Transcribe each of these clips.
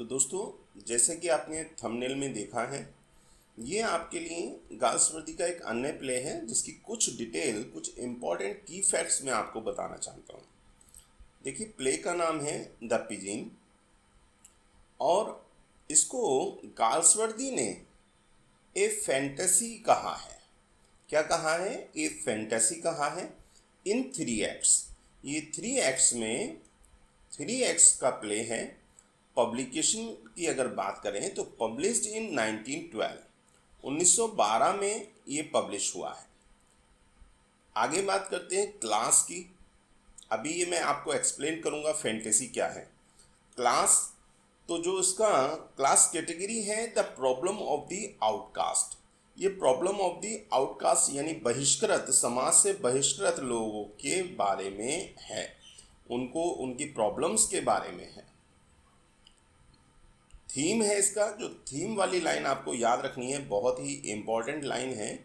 तो दोस्तों, जैसे कि आपने थंबनेल में देखा है, ये आपके लिए गार्ल्स वर्दी का एक अन्य प्ले है जिसकी कुछ डिटेल, कुछ इम्पॉर्टेंट की फैक्ट्स मैं आपको बताना चाहता हूँ। देखिए, प्ले का नाम है द पिजिन और इसको गार्ल्स वर्दी ने ए फैंटेसी कहा है। क्या कहा है? ए फैंटेसी कहा है इन 3 एक्ट्स। ये 3 एक्ट्स में 3 एक्ट्स का प्ले है। पब्लिकेशन की अगर बात करें तो पब्लिश्ड इन 1912 में ये पब्लिश हुआ है। आगे बात करते हैं क्लास की। अभी ये मैं आपको एक्सप्लेन करूंगा फैंटेसी क्या है। क्लास, तो जो इसका क्लास कैटेगरी है the problem of the outcast. ये प्रॉब्लम ऑफ द आउटकास्ट यानी बहिष्कृत, समाज से बहिष्कृत लोगों के बारे में है, उनको उनकी प्रॉब्लम्स के बारे में है। थीम है इसका, जो थीम वाली लाइन आपको याद रखनी है, बहुत ही इम्पॉर्टेंट लाइन है।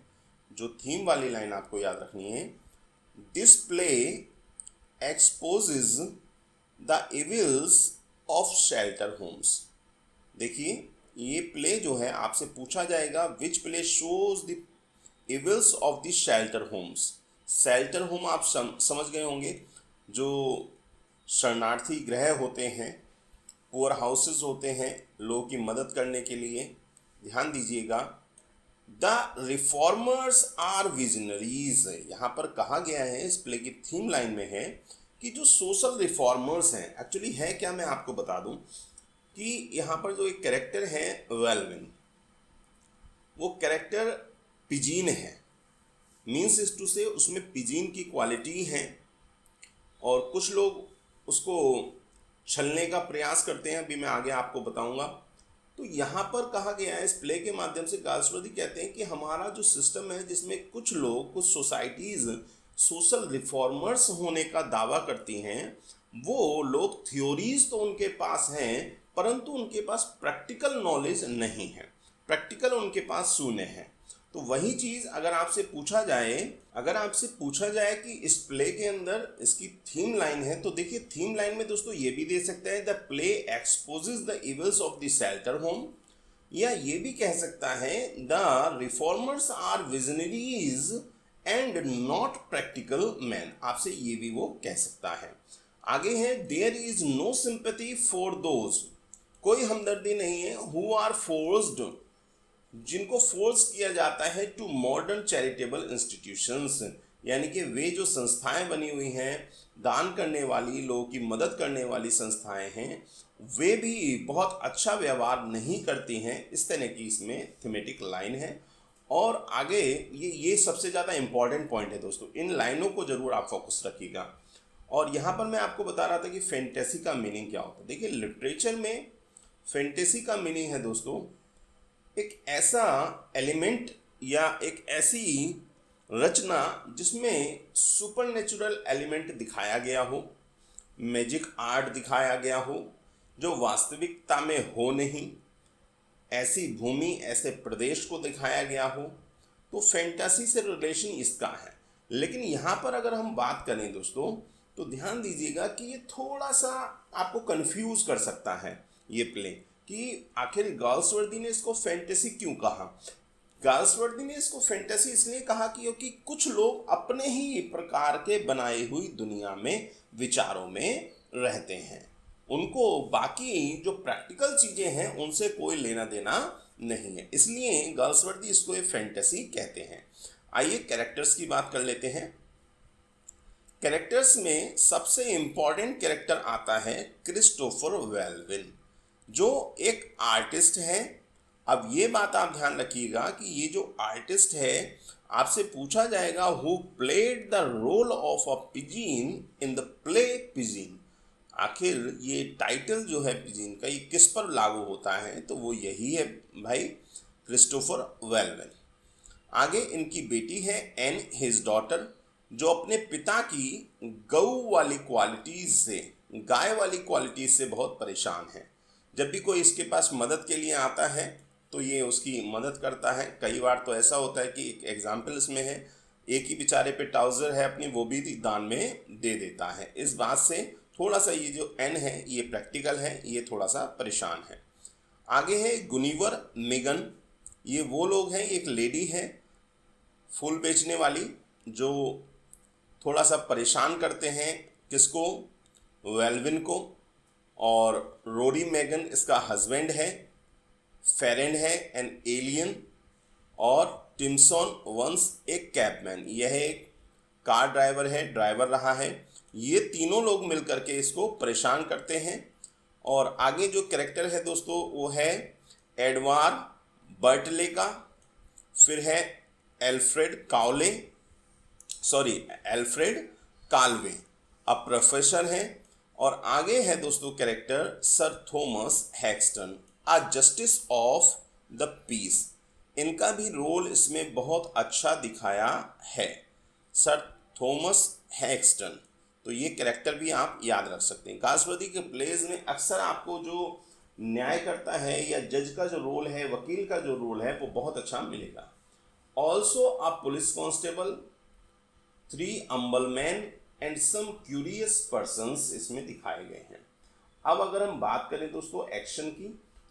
जो थीम वाली लाइन आपको याद रखनी है, this play exposes the evils of shelter homes. देखिए, ये प्ले जो है आपसे पूछा जाएगा which play shows the evils of the shelter homes. Shelter home आप समझ गए होंगे, जो शरणार्थी गृह होते हैं, पुअर हाउसेस होते हैं लोगों की मदद करने के लिए। ध्यान दीजिएगा, द रिफॉर्मर्स आर विजनरीज। यहाँ पर कहा गया है, इस प्ले की थीम लाइन में है कि जो सोशल रिफॉर्मर्स हैं, एक्चुअली है क्या, मैं आपको बता दूं कि यहाँ पर जो एक कैरेक्टर है वेलविन, वो कैरेक्टर पिजीन है। मीन्स इस टू से उसमें पिजीन की क्वालिटी है और कुछ लोग उसको छलने का प्रयास करते हैं, अभी मैं आगे आपको बताऊंगा। तो यहाँ पर कहा गया है, इस प्ले के माध्यम से गार्ल्स वर्दी कहते हैं कि हमारा जो सिस्टम है, जिसमें कुछ लोग, कुछ सोसाइटीज़ सोशल रिफॉर्मर्स होने का दावा करती हैं, वो लोग थ्योरीज तो उनके पास हैं परंतु उनके पास प्रैक्टिकल नॉलेज नहीं है, प्रैक्टिकल उनके पास शून्य है। तो वही चीज़ अगर आपसे पूछा जाए कि इस प्ले के अंदर इसकी थीम लाइन है, तो देखिए थीम लाइन में दोस्तों ये भी दे सकता है the play exposes the evils of the shelter home, या ये भी कह सकता है the reformers are visionaries and not practical man. आपसे ये भी वो कह सकता है। आगे है there is no sympathy for those, कोई हमदर्दी नहीं है, हु आर फोर्स्ड, जिनको फोर्स किया जाता है टू मॉडर्न चैरिटेबल इंस्टीट्यूशंस, यानी कि वे जो संस्थाएं बनी हुई हैं, दान करने वाली, लोगों की मदद करने वाली संस्थाएं हैं, वे भी बहुत अच्छा व्यवहार नहीं करती हैं। इस तरह की इसमें थीमेटिक लाइन है। और आगे ये सबसे ज़्यादा इम्पॉर्टेंट पॉइंट है दोस्तों, इन लाइनों को ज़रूर आप फोकस रखिएगा। और यहाँ पर मैं आपको बता रहा था कि फैंटेसी का मीनिंग क्या होता है। देखिए, लिटरेचर में फैंटेसी का मीनिंग है दोस्तों एक ऐसा एलिमेंट या एक ऐसी रचना जिसमें सुपरनेचुरल एलिमेंट दिखाया गया हो, मैजिक आर्ट दिखाया गया हो जो वास्तविकता में हो नहीं, ऐसी भूमि, ऐसे प्रदेश को दिखाया गया हो, तो फैंटेसी से रिलेशन इसका है। लेकिन यहाँ पर अगर हम बात करें दोस्तों, तो ध्यान दीजिएगा कि ये थोड़ा सा आपको कंफ्यूज कर सकता है ये प्ले, कि आखिर गार्ल्स वर्दी ने इसको फैंटेसी क्यों कहा। गार्ल्स वर्दी ने इसको फैंटेसी इसलिए कहा क्योंकि कुछ लोग अपने ही प्रकार के बनाई हुई दुनिया में, विचारों में रहते हैं, उनको बाकी जो प्रैक्टिकल चीज़ें हैं उनसे कोई लेना देना नहीं है, इसलिए गार्ल्स वर्दी इसको एक फैंटेसी कहते हैं। आइए कैरेक्टर्स की बात कर लेते हैं। कैरेक्टर्स में सबसे इंपॉर्टेंट कैरेक्टर आता है क्रिस्टोफर वेलविन, जो एक आर्टिस्ट है। अब ये बात आप ध्यान रखिएगा कि ये जो आर्टिस्ट है, आपसे पूछा जाएगा who played the role of a pigeon in the play pigeon. आखिर ये टाइटल जो है पिजीन का, ये किस पर लागू होता है, तो वो यही है भाई, क्रिस्टोफर वेलविन। आगे इनकी बेटी है एन, हिज डॉटर, जो अपने पिता की गऊ वाली क्वालिटीज से, गाय वाली क्वालिटीज से बहुत परेशान है। जब भी कोई इसके पास मदद के लिए आता है तो ये उसकी मदद करता है। कई बार तो ऐसा होता है कि एक एग्जाम्पल इसमें है, एक ही बेचारे पे ट्राउज़र है अपनी, वो भी दान में दे देता है। इस बात से थोड़ा सा ये जो एन है ये प्रैक्टिकल है, ये थोड़ा सा परेशान है। आगे है गुनिवर मेगन, ये वो लोग हैं, एक लेडी है फूल बेचने वाली जो थोड़ा सा परेशान करते हैं किसको, वेल्विन को। और रोरी मेगन इसका हस्बैंड है, फेरेन है एन एलियन, और टिम्सन वंस एक कैबमैन, यह एक कार ड्राइवर है, ड्राइवर रहा है। ये तीनों लोग मिलकर के इसको परेशान करते हैं। और आगे जो कैरेक्टर है दोस्तों वो है एडवार बर्टले का, फिर है एल्फ्रेड काल्वे, अब प्रोफेसर है। और आगे है दोस्तों character sir Thomas Haxton, a justice of the peace. इनका भी रोल इसमें बहुत अच्छा दिखाया है, सर थॉमस हैक्सटन। तो ये कैरेक्टर भी आप याद रख सकते हैं। कासवर्दी के प्लेज में अक्सर आपको जो न्याय करता है या जज का जो रोल है, वकील का जो रोल है, वो बहुत अच्छा मिलेगा। Also a police constable, 3 ambulance man and some curious persons इसमें दिखाए गए हैं। अब अगर हम बात करें दोस्तों एक्शन की,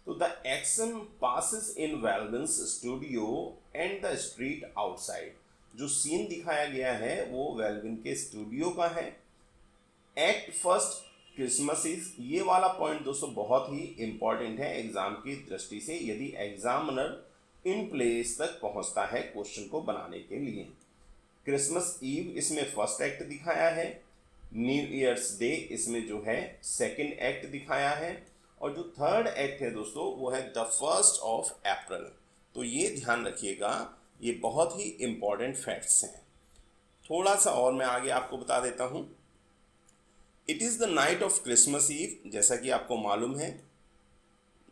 तो the action passes in Wellwyn's studio and the street outside. जो सीन दिखाया गया है वो वेल्विन के स्टूडियो का है। एक्ट फर्स्ट क्रिसमस इज, ये वाला पॉइंट दोस्तों बहुत ही इंपॉर्टेंट है एग्जाम की दृष्टि से, यदि एग्जामिनर इन प्लेस तक पहुंचता है क्वेश्चन को बनाने के लिए। क्रिसमस ईव इसमें फर्स्ट एक्ट दिखाया है, न्यू ईयर्स डे इसमें जो है सेकंड एक्ट दिखाया है, और जो थर्ड एक्ट है दोस्तों वो है द 1st of April। तो ये ध्यान रखिएगा, ये बहुत ही इंपॉर्टेंट फैक्ट्स हैं। थोड़ा सा और मैं आगे आपको बता देता हूँ। It is the night of Christmas eve, जैसा कि आपको मालूम है।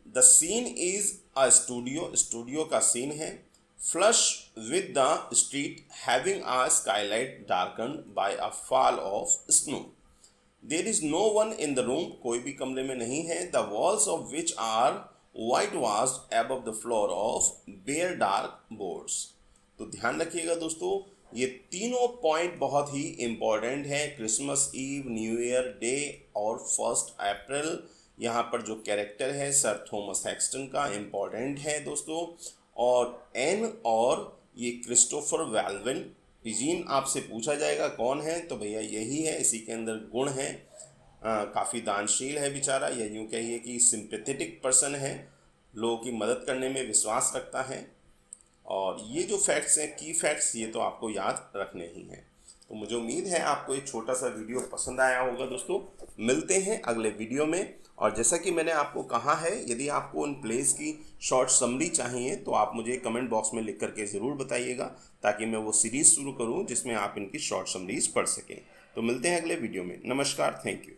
The scene is a studio का सीन है। Flush with the street having a skylight darkened by a fall of snow. There is no one in the room, कोई भी कमरे में नहीं है। The walls of which are whitewashed above the floor of bare dark boards. तो ध्यान रखिएगा दोस्तों, ये तीनों पॉइंट बहुत ही इंपॉर्टेंट हैं, Christmas Eve, New Year Day और 1st अप्रैल। यहाँ पर जो कैरेक्टर है सर थॉमस हैक्सटन का इम्पॉर्टेंट है दोस्तों। और एन और ये क्रिस्टोफर वेल्विन। पिजीन आपसे पूछा जाएगा कौन है, तो भैया यही है, इसी के अंदर गुण है, काफ़ी दानशील है बेचारा, या यूँ कहिए कि सिंपैथेटिक पर्सन है, लोगों की मदद करने में विश्वास रखता है। और ये जो फैक्ट्स हैं, की फैक्ट्स, ये तो आपको याद रखने ही हैं। तो मुझे उम्मीद है आपको एक छोटा सा वीडियो पसंद आया होगा दोस्तों। मिलते हैं अगले वीडियो में। और जैसा कि मैंने आपको कहा है, यदि आपको इन प्लेस की शॉर्ट समरी चाहिए तो आप मुझे कमेंट बॉक्स में लिख करके ज़रूर बताइएगा, ताकि मैं वो सीरीज़ शुरू करूँ जिसमें आप इनकी शॉर्ट समरीज पढ़ सकें। तो मिलते हैं अगले वीडियो में। नमस्कार, थैंक यू।